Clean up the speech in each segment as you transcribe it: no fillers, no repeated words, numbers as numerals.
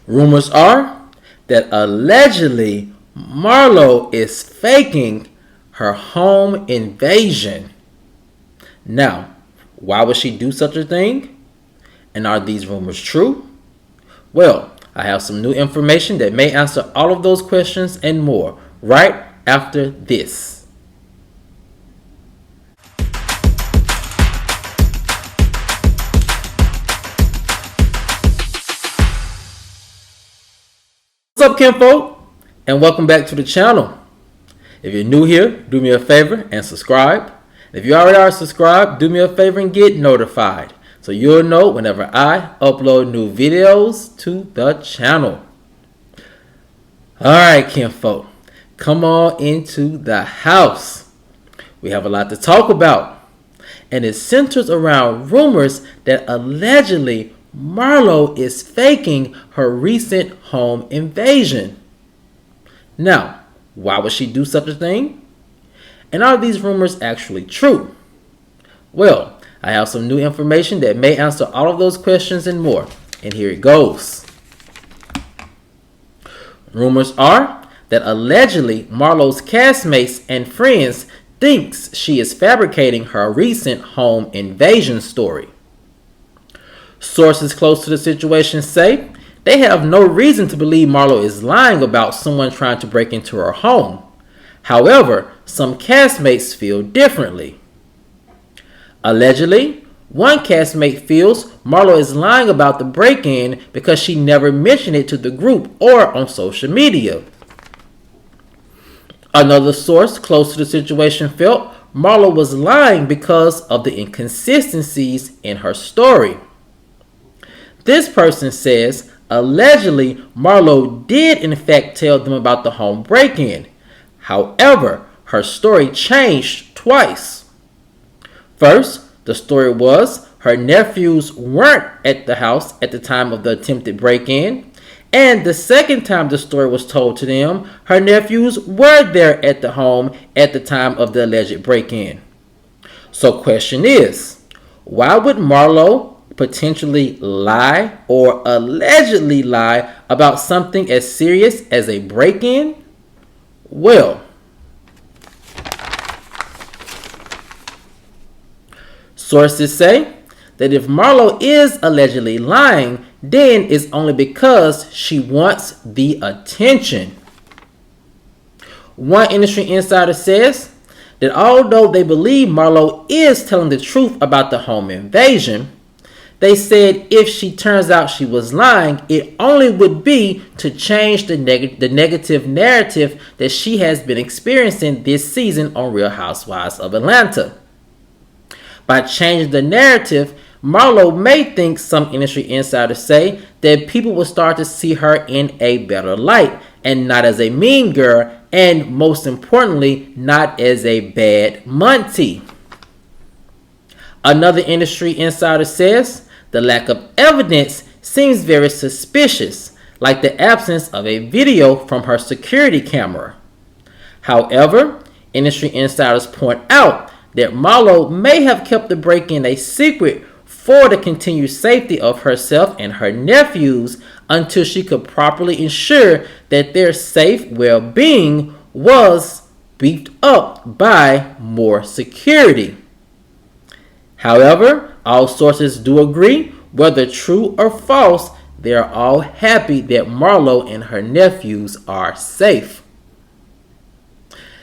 Rumors are that allegedly Marlo is faking her home invasion. Now, why would she do such a thing? And are these rumors true? Well, I have some new information that may answer all of those questions and more right after this. What's up, kinfolk? And welcome back to the channel. If you're new here, do me a favor and subscribe. If you already are subscribed, do me a favor and get notified so you'll know whenever I upload new videos to the channel. Alright, kinfolk, come on into the house. We have a lot to talk about, and it centers around rumors that allegedly Marlo is faking her recent home invasion. Now, why would she do such a thing? And are these rumors actually true? Well, I have some new information that may answer all of those questions and more. And here it goes. Rumors are that allegedly Marlo's castmates and friends thinks she is fabricating her recent home invasion story. Sources close to the situation say they have no reason to believe Marlo is lying about someone trying to break into her home. However, some castmates feel differently. Allegedly, one castmate feels Marlo is lying about the break-in because she never mentioned it to the group or on social media. Another source close to the situation felt Marlo was lying because of the inconsistencies in her story. This person says allegedly Marlo did in fact tell them about the home break-in. However, her story changed twice. First, the story was her nephews weren't at the house at the time of the attempted break-in. And the second time the story was told to them, her nephews were there at the home at the time of the alleged break-in. So question is, why would Marlo potentially lie or allegedly lie about something as serious as a break-in? Well, sources say that if Marlo is allegedly lying, then it's only because she wants the attention. One industry insider says that although they believe Marlo is telling the truth about the home invasion, they said if she turns out she was lying, it only would be to change the negative narrative that she has been experiencing this season on Real Housewives of Atlanta. By changing the narrative, Marlo may think, some industry insiders say, that people will start to see her in a better light and not as a mean girl, and most importantly, not as a bad Monty. Another industry insider says the lack of evidence seems very suspicious, like the absence of a video from her security camera. However, industry insiders point out that Marlo may have kept the break-in a secret for the continued safety of herself and her nephews until she could properly ensure that their safe well-being was beefed up by more security. However, all sources do agree, whether true or false, they are all happy that Marlo and her nephews are safe.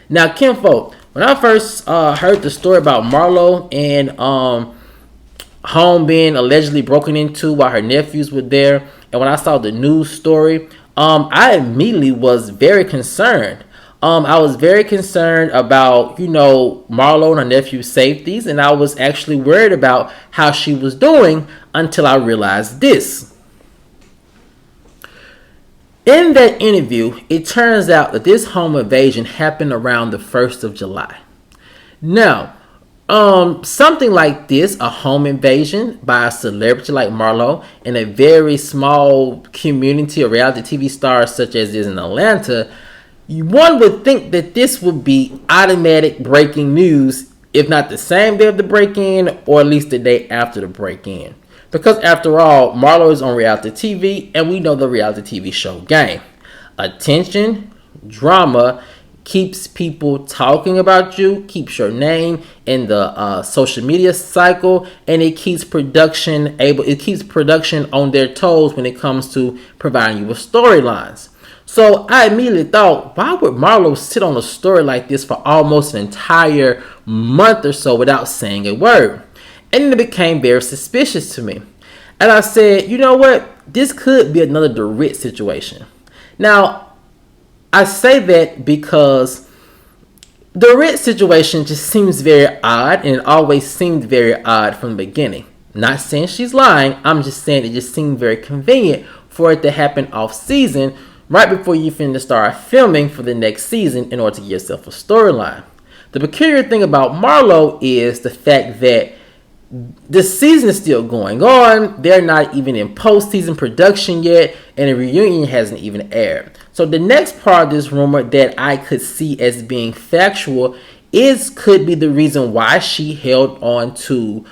Now, kinfolk, when I first heard the story about Marlo and home being allegedly broken into while her nephews were there, and when I saw the news story, I immediately was very concerned. I was very concerned about, Marlo and her nephew's safeties, and I was actually worried about how she was doing until I realized this. In that interview, it turns out that this home invasion happened around the 1st of July. Now, something like this, a home invasion by a celebrity like Marlo in a very small community of reality TV stars such as is in Atlanta, one would think that this would be automatic breaking news, if not the same day of the break-in, or at least the day after the break-in. Because after all, Marlo is on reality TV, and we know the reality TV show game. Attention, drama keeps people talking about you, keeps your name in the social media cycle, and it keeps production on their toes when it comes to providing you with storylines. So I immediately thought, why would Marlo sit on a story like this for almost an entire month or so without saying a word? And it became very suspicious to me. And I said, you know what? This could be another Dorit situation. Now, I say that because the Dorit situation just seems very odd, and it always seemed very odd from the beginning. Not saying she's lying, I'm just saying it just seemed very convenient for it to happen off season, right before you finish to start filming for the next season in order to give yourself a storyline. The peculiar thing about Marlo is the fact that the season is still going on. They're not even in post-season production yet, and the reunion hasn't even aired. So the next part of this rumor that I could see as being factual could be the reason why she held on to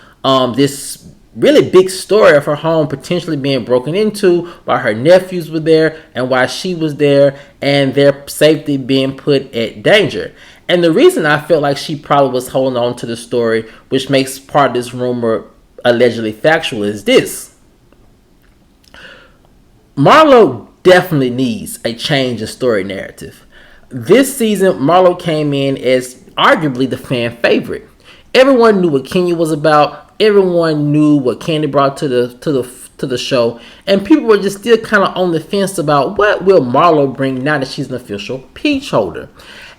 this really big story of her home potentially being broken into while her nephews were there and while she was there, and their safety being put at danger. And the reason I felt like she probably was holding on to the story, which makes part of this rumor allegedly factual, is this. Marlo definitely needs a change in story narrative. This season, Marlo came in as arguably the fan favorite. Everyone knew what Kenya was about. Everyone knew what Candy brought to the show, and people were just still kind of on the fence about what will Marlo bring now that she's an official peach holder.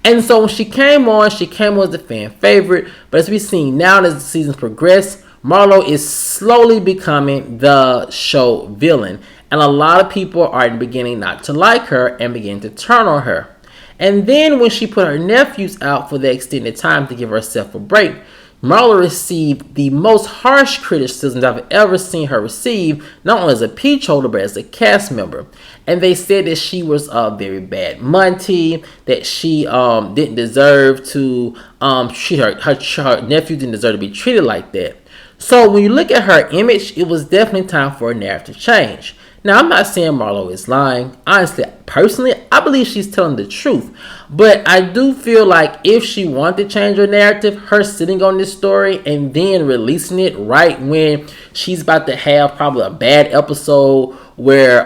And so when she came on as the fan favorite. But as we've seen now as the seasons progress, Marlo is slowly becoming the show villain, and a lot of people are beginning not to like her and begin to turn on her. And then when she put her nephews out for the extended time to give herself a break, Marlo received the most harsh criticisms I've ever seen her receive, not only as a peach holder, but as a cast member. And they said that she was a very bad Monty, that she didn't deserve to, her nephew didn't deserve to be treated like that. So when you look at her image, it was definitely time for a narrative change. Now, I'm not saying Marlo is lying. Honestly, personally, I believe she's telling the truth. But I do feel like if she wanted to change her narrative, her sitting on this story and then releasing it right when she's about to have probably a bad episode where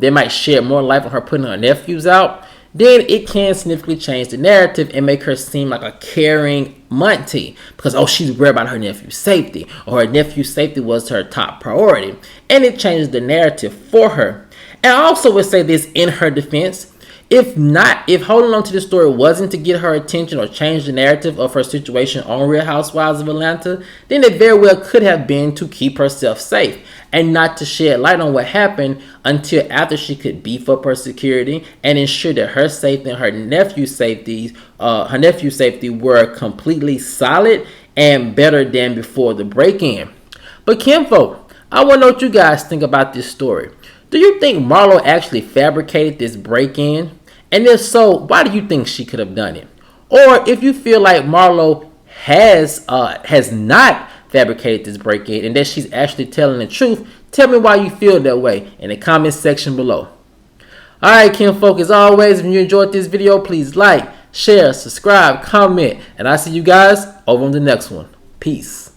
they might shed more light on her putting her nephews out, then it can significantly change the narrative and make her seem like a caring Monty because, she's worried about her nephew's safety, or her nephew's safety was her top priority, and it changes the narrative for her. And I also would say this in her defense: if holding on to the story wasn't to get her attention or change the narrative of her situation on Real Housewives of Atlanta, then it very well could have been to keep herself safe and not to shed light on what happened until after she could beef up her security and ensure that her safety and her nephew's safety were completely solid and better than before the break-in. But Kinfolk, I want to know what you guys think about this story. Do you think Marlo actually fabricated this break-in? And if so, why do you think she could have done it? Or if you feel like Marlo has not fabricated this break-in and that she's actually telling the truth, tell me why you feel that way in the comment section below. Alright, Kinfolk, as always, if you enjoyed this video, please like, share, subscribe, comment, and I'll see you guys over on the next one. Peace.